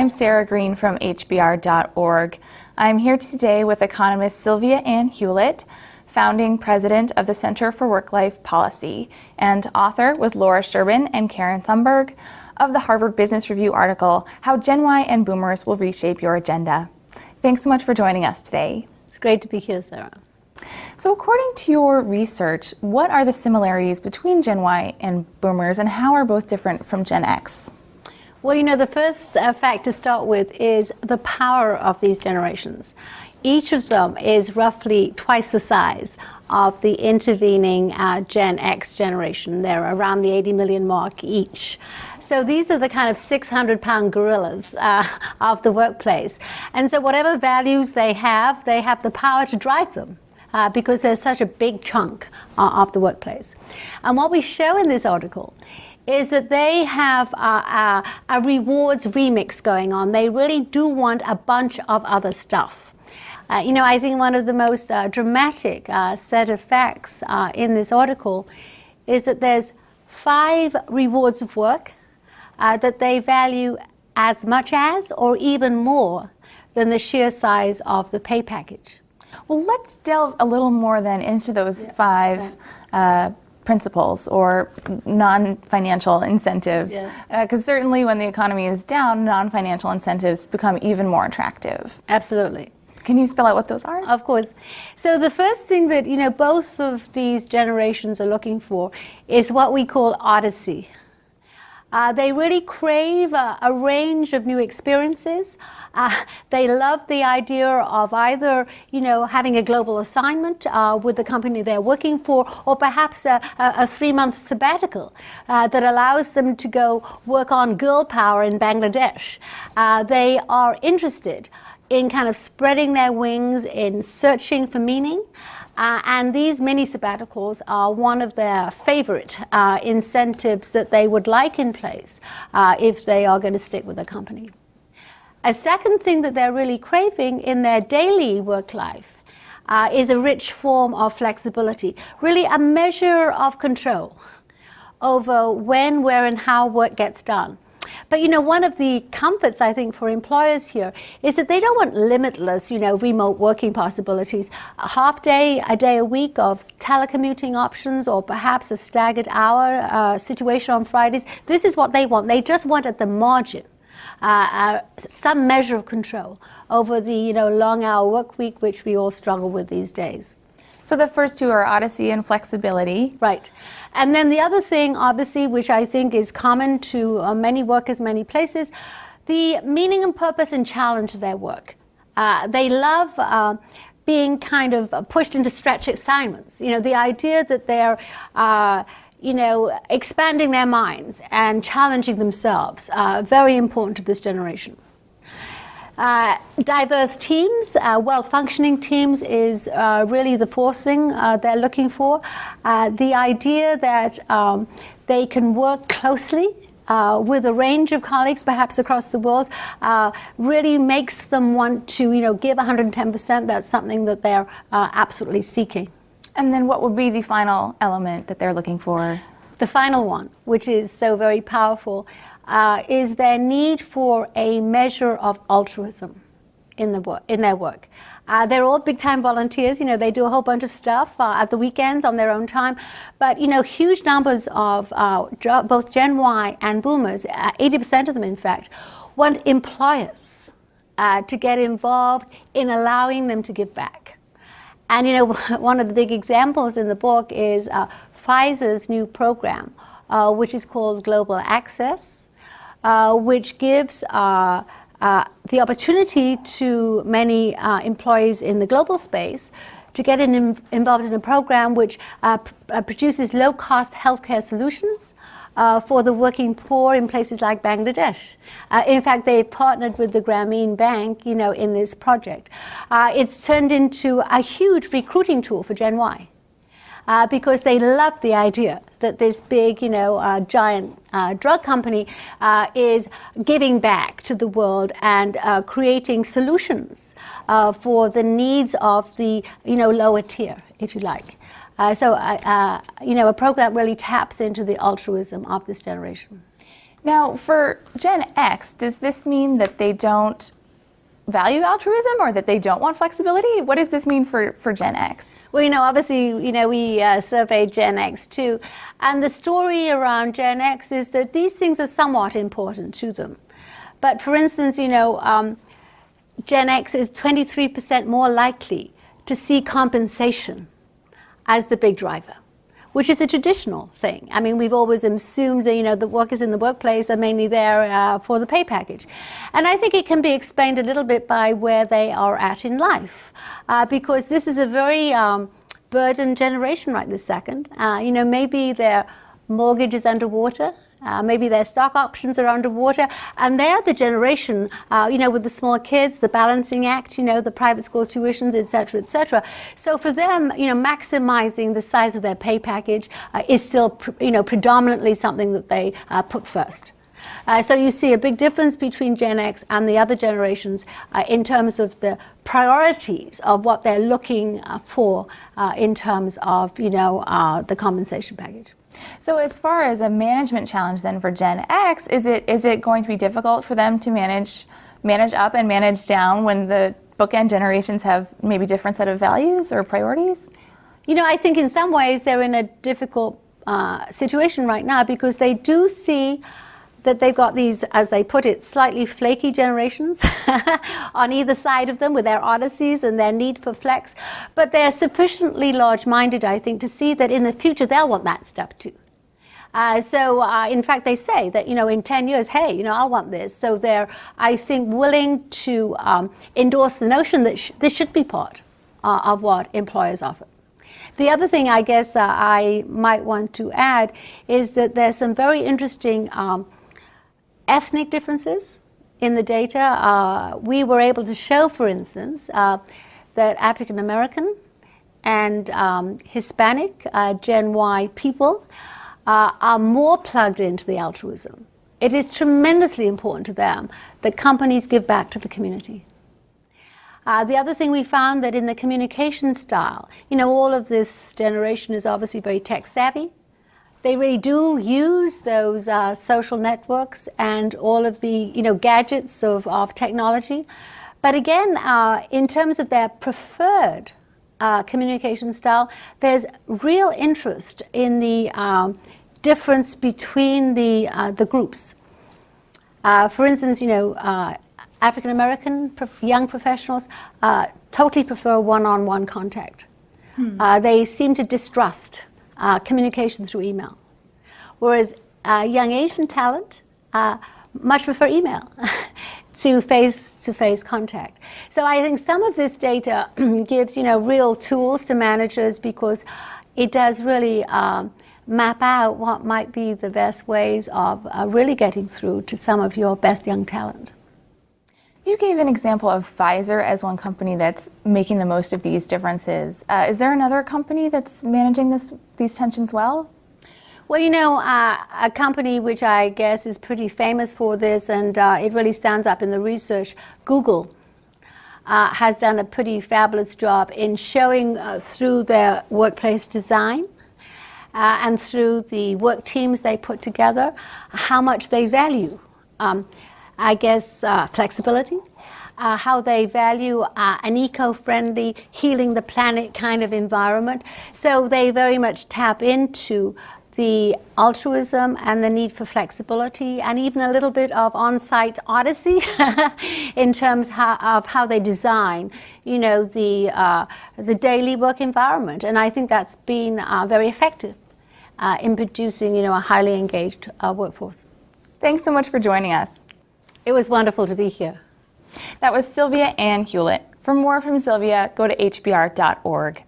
I'm Sarah Green from HBR.org. I'm here today with economist Sylvia Ann Hewlett, founding president of the Center for Work-Life Policy, and author with Laura Sherbin and Karen Sumberg of the Harvard Business Review article, How Gen Y and Boomers Will Reshape Your Agenda. Thanks so much for joining us today. It's great to be here, Sarah. So according to your research, what are the similarities between Gen Y and Boomers, and how are both different from Gen X? Well, the first fact to start with is the power of these generations. Each of them is roughly twice the size of the intervening Gen X generation. They're around the 80 million mark each. So these are the kind of 600-pound gorillas of the workplace. And so whatever values they have the power to drive them. Because they're such a big chunk of the workplace. And what we show in this article is that they have a rewards remix going on. They really do want a bunch of other stuff. I think one of the most dramatic set of facts in this article is that there's 5 rewards of work that they value as much as or even more than the sheer size of the pay package. Well, let's delve a little more then into those 5 principles or non-financial incentives. Because certainly when the economy is down, non-financial incentives become even more attractive. Absolutely. Can you spell out what those are? Of course. So the first thing that both of these generations are looking for is what we call odyssey. They really crave a range of new experiences. They love the idea of either, having a global assignment with the company they're working for, or perhaps a 3-month sabbatical that allows them to go work on girl power in Bangladesh. They are interested in kind of spreading their wings, in searching for meaning. And these mini sabbaticals are one of their favorite incentives that they would like in place if they are going to stick with the company. A second thing that they're really craving in their daily work life is a rich form of flexibility, really a measure of control over when, where, and how work gets done. But one of the comforts, I think, for employers here is that they don't want limitless, remote working possibilities. A half day, a day a week of telecommuting options, or perhaps a staggered hour situation on Fridays. This is what they want. They just want at the margin some measure of control over the long hour work week, which we all struggle with these days. So the first 2 are odyssey and flexibility. Right. And then the other thing, obviously, which I think is common to many workers, many places, the meaning and purpose and challenge of their work. They love being kind of pushed into stretch assignments. The idea that they're expanding their minds and challenging themselves, very important to this generation. Diverse teams, well-functioning teams is really the fourth thing they're looking for. The idea that they can work closely with a range of colleagues, perhaps across the world, really makes them want to, give 110%. That's something that they're absolutely seeking. And then what would be the final element that they're looking for? The final one, which is so very powerful, is their need for a measure of altruism in their work. They're all big-time volunteers. They do a whole bunch of stuff at the weekends on their own time. But, huge numbers of both Gen Y and Boomers, 80% of them, in fact, want employers to get involved in allowing them to give back. And, one of the big examples in the book is Pfizer's new program, which is called Global Access, which gives the opportunity to many employees in the global space to get involved in a program which produces low-cost healthcare solutions for the working poor in places like Bangladesh. In fact, they partnered with the Grameen Bank, in this project. It's turned into a huge recruiting tool for Gen Y. Because they love the idea that this big, giant drug company is giving back to the world and creating solutions for the needs of the, lower tier, if you like. So a program really taps into the altruism of this generation. Now, for Gen X, does this mean that they don't value altruism or that they don't want flexibility? What does this mean for Gen X? Well, obviously, we surveyed Gen X too. And the story around Gen X is that these things are somewhat important to them. But for instance, Gen X is 23% more likely to see compensation as the big driver, which is a traditional thing. I mean, we've always assumed that, the workers in the workplace are mainly there for the pay package. And I think it can be explained a little bit by where they are at in life, because this is a very burdened generation right this second. Maybe their mortgage is underwater. Maybe their stock options are underwater, and they're the generation, with the small kids, the balancing act, the private school tuitions, et cetera, et cetera. So for them, maximizing the size of their pay package is still, predominantly something that they put first. So you see a big difference between Gen X and the other generations in terms of the priorities of what they're looking for in terms of, the compensation package. So as far as a management challenge then for Gen X, is it going to be difficult for them to manage up and manage down when the bookend generations have maybe different set of values or priorities? I think in some ways they're in a difficult situation right now because they do see that they've got these, as they put it, slightly flaky generations on either side of them with their odysseys and their need for flex. But they're sufficiently large-minded, I think, to see that in the future they'll want that stuff too. In fact, they say that, in 10 years, hey, I'll want this. So they're, I think, willing to endorse the notion that this should be part of what employers offer. The other thing I guess I might want to add is that there's some very interesting ethnic differences in the data. We were able to show, for instance, that African American and Hispanic Gen Y people are more plugged into the altruism. It is tremendously important to them that companies give back to the community. The other thing we found that in the communication style, all of this generation is obviously very tech savvy. They really do use those social networks and all of the gadgets of technology. But again, in terms of their preferred communication style, there's real interest in the difference between the groups. For instance, African American young professionals totally prefer one-on-one contact. They seem to distrust communication through email, whereas young Asian talent much prefer email to face-to-face contact. So I think some of this data gives real tools to managers because it does really map out what might be the best ways of really getting through to some of your best young talent. You gave an example of Pfizer as one company that's making the most of these differences. Is there another company that's managing these tensions well? Well, a company which I guess is pretty famous for this, and it really stands up in the research, Google, has done a pretty fabulous job in showing through their workplace design and through the work teams they put together how much they value flexibility, how they value an eco-friendly, healing the planet kind of environment. So they very much tap into the altruism and the need for flexibility and even a little bit of on-site odyssey in terms of how they design, the daily work environment. And I think that's been very effective in producing, a highly engaged workforce. Thanks so much for joining us. It was wonderful to be here. That was Sylvia Ann Hewlett. For more from Sylvia, go to hbr.org.